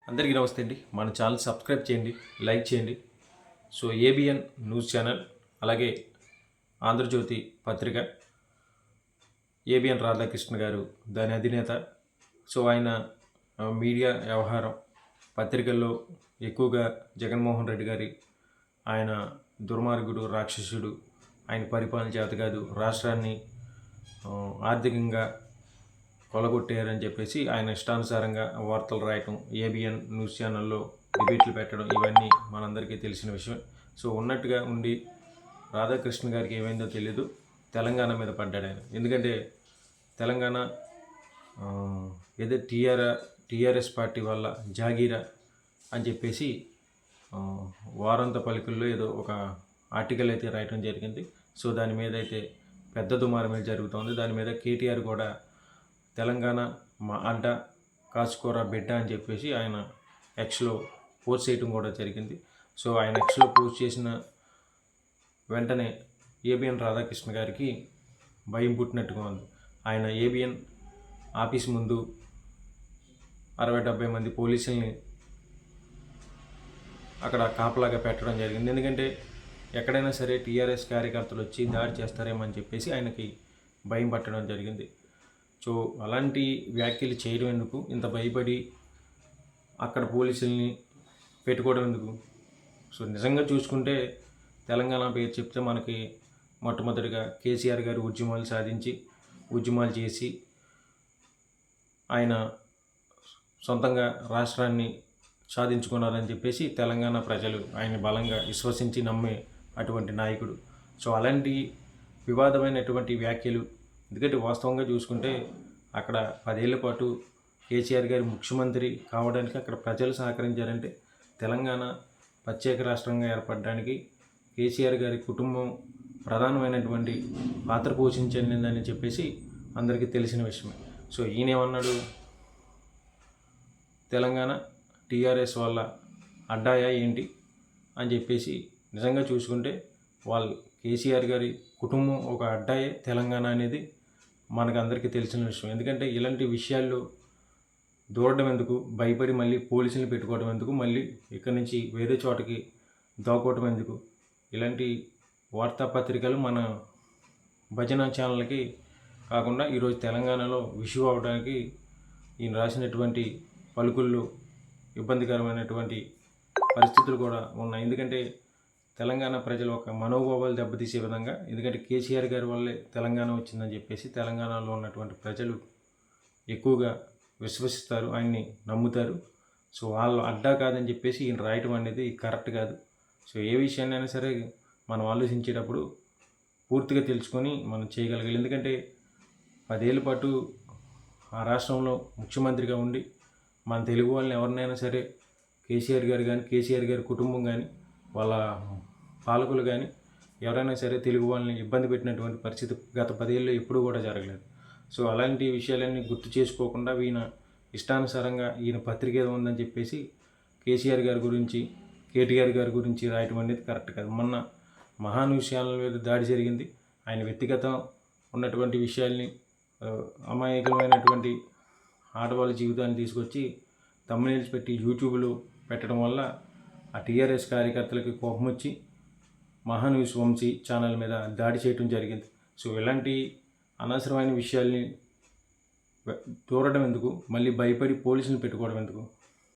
అందరికీ నమస్తే అండి. మన ఛానల్ సబ్స్క్రైబ్ చేయండి, లైక్ చేయండి. సో ఏబిఎన్ న్యూస్ ఛానల్, అలాగే ఆంధ్రజ్యోతి పత్రిక, ఏబిఎన్ రాధాకృష్ణ గారు దాని అధినేత. సో ఆయన మీడియా వ్యవహారం పత్రికల్లో ఎక్కువగా జగన్మోహన్ రెడ్డి గారి ఆయన దుర్మార్గుడు, రాక్షసుడు, ఆయన పరిపాలన చేత కాదు, రాష్ట్రాన్ని ఆర్థికంగా కొలగొట్టారని చెప్పేసి ఆయన ఇష్టానుసారంగా వార్తలు రాయటం, ఏబిఎన్ న్యూస్ ఛానల్లో డిబేట్లు పెట్టడం, ఇవన్నీ మనందరికీ తెలిసిన విషయం. సో ఉన్నట్టుగా ఉండి రాధాకృష్ణ గారికి ఏమైందో తెలియదు, తెలంగాణ మీద పడ్డాడు ఆయన. ఎందుకంటే తెలంగాణ ఏదో టీఆర్ఎస్ పార్టీ వల్ల జాగీరా అని చెప్పేసి వారాంత పలికల్లో ఏదో ఒక ఆర్టికల్ అయితే రాయటం జరిగింది. సో దాని మీద అయితే పెద్ద దుమారం జరుగుతోంది. దాని మీద కేటీఆర్ కూడా తెలంగాణ మా అడ్డ కాసుకోరా బిడ్డ అని చెప్పేసి ఆయన ఎక్స్లో పోస్ట్ చేయడం కూడా జరిగింది. సో ఆయన ఎక్స్లో పోస్ట్ చేసిన వెంటనే ఏబిఎన్ రాధాకృష్ణ గారికి భయం పుట్టినట్టుగా ఉంది. ఆయన ఏబిఎన్ ఆఫీస్ ముందు 60-70 మంది పోలీసుల్ని అక్కడ కాపలాగా పెట్టడం జరిగింది. ఎందుకంటే ఎక్కడైనా సరే టీఆర్ఎస్ కార్యకర్తలు వచ్చి దాడి చేస్తారేమో అని చెప్పేసి ఆయనకి భయం పట్టడం జరిగింది. సో అలాంటి వ్యాఖ్యలు చేయడం ఎందుకు, ఇంత భయపడి అక్కడ పోలీసుల్ని పెట్టుకోవడం ఎందుకు? సో నిజంగా చూసుకుంటే తెలంగాణ పేరు చెప్తే మనకి మొట్టమొదటిగా కేసీఆర్ గారు ఉద్యమాలు చేసి ఆయన సొంతంగా రాష్ట్రాన్ని సాధించుకున్నారని చెప్పేసి తెలంగాణ ప్రజలు ఆయన బలంగా విశ్వసించి నమ్మే అటువంటి నాయకుడు. సో అలాంటి వివాదమైనటువంటి వ్యాఖ్యలు, ఎందుకంటే వాస్తవంగా చూసుకుంటే అక్కడ 10 ఏళ్ల పాటు కేసీఆర్ గారు ముఖ్యమంత్రి కావడానికి అక్కడ ప్రజలు సహకరించారంటే తెలంగాణ ప్రత్యేక రాష్ట్రంగా ఏర్పడడానికి కేసీఆర్ గారి కుటుంబం ప్రధానమైనటువంటి పాత్ర పోషించిందని చెప్పేసి అందరికీ తెలిసిన విషయమే. సో ఈయనేమన్నాడు, తెలంగాణ టీఆర్ఎస్ వల్ల అడ్డాయా ఏంటి అని చెప్పేసి. నిజంగా చూసుకుంటే వాళ్ళు కేసీఆర్ గారి కుటుంబం ఒక అడ్డాయే తెలంగాణ అనేది మనకు అందరికీ తెలిసిన విషయం. ఎందుకంటే ఇలాంటి విషయాల్లో దూరడం ఎందుకు, భయపడి మళ్ళీ పోలీసులు పెట్టుకోవడం ఎందుకు, మళ్ళీ ఇక్కడి నుంచి వేరే చోటకి దాక్కోవడం ఎందుకు? ఇలాంటి వార్తాపత్రికలు మన భజన ఛానల్కి కాకుండా ఈరోజు తెలంగాణలో ఇష్యూ అవడానికి ఈయన రాసినటువంటి పలుకుల్లో ఇబ్బందికరమైనటువంటి పరిస్థితులు కూడా ఉన్నాయి. ఎందుకంటే తెలంగాణ ప్రజలు ఒక మనోభావాలు దెబ్బతీసే విధంగా, ఎందుకంటే కేసీఆర్ గారి వల్లే తెలంగాణ వచ్చిందని చెప్పేసి తెలంగాణలో ఉన్నటువంటి ప్రజలు ఎక్కువగా విశ్వసిస్తారు, ఆయన్ని నమ్ముతారు. సో వాళ్ళు అడ్డా కాదని చెప్పేసి ఈయన రాయటం అనేది కరెక్ట్ కాదు. సో ఏ విషయాన్నైనా సరే మనం ఆలోచించేటప్పుడు పూర్తిగా తెలుసుకొని మనం చేయగలగాలి. ఎందుకంటే 10 ఏళ్ల పాటు ఆ రాష్ట్రంలో ముఖ్యమంత్రిగా ఉండి మన తెలుగు వాళ్ళని ఎవరినైనా సరే కేసీఆర్ గారు కానీ, కేసీఆర్ గారి కుటుంబం కానీ, వాళ్ళ పాలకులు కానీ ఎవరైనా సరే తెలుగు వాళ్ళని ఇబ్బంది పెట్టినటువంటి పరిస్థితి గత 10 ఏళ్ళు ఎప్పుడూ కూడా జరగలేదు. సో అలాంటి విషయాలన్నీ గుర్తు చేసుకోకుండా ఈయన ఇష్టానుసారంగా ఈయన పత్రిక ఏదో ఉందని చెప్పేసి కేసీఆర్ గారి గురించి, కేటీఆర్ గారి గురించి రాయటం అనేది కరెక్ట్ కాదు. మొన్న మహాన్యూస్ ఛానల్ మీద దాడి జరిగింది. ఆయన వ్యక్తిగతం ఉన్నటువంటి విషయాల్ని, అమాయకమైనటువంటి ఆడవాళ్ళ జీవితాన్ని తీసుకొచ్చి thumbnails పెట్టి యూట్యూబ్లో పెట్టడం వల్ల ఆ టీఆర్ఎస్ కార్యకర్తలకి కోపం వచ్చి మహాన్యూస్ వంశీ ఛానల్ మీద దాడి చేయడం జరిగింది. సో ఇలాంటి అనవసరమైన విషయాల్ని దూరడం ఎందుకు, మళ్ళీ భయపడి పోలీసులు పెట్టుకోవడం ఎందుకు?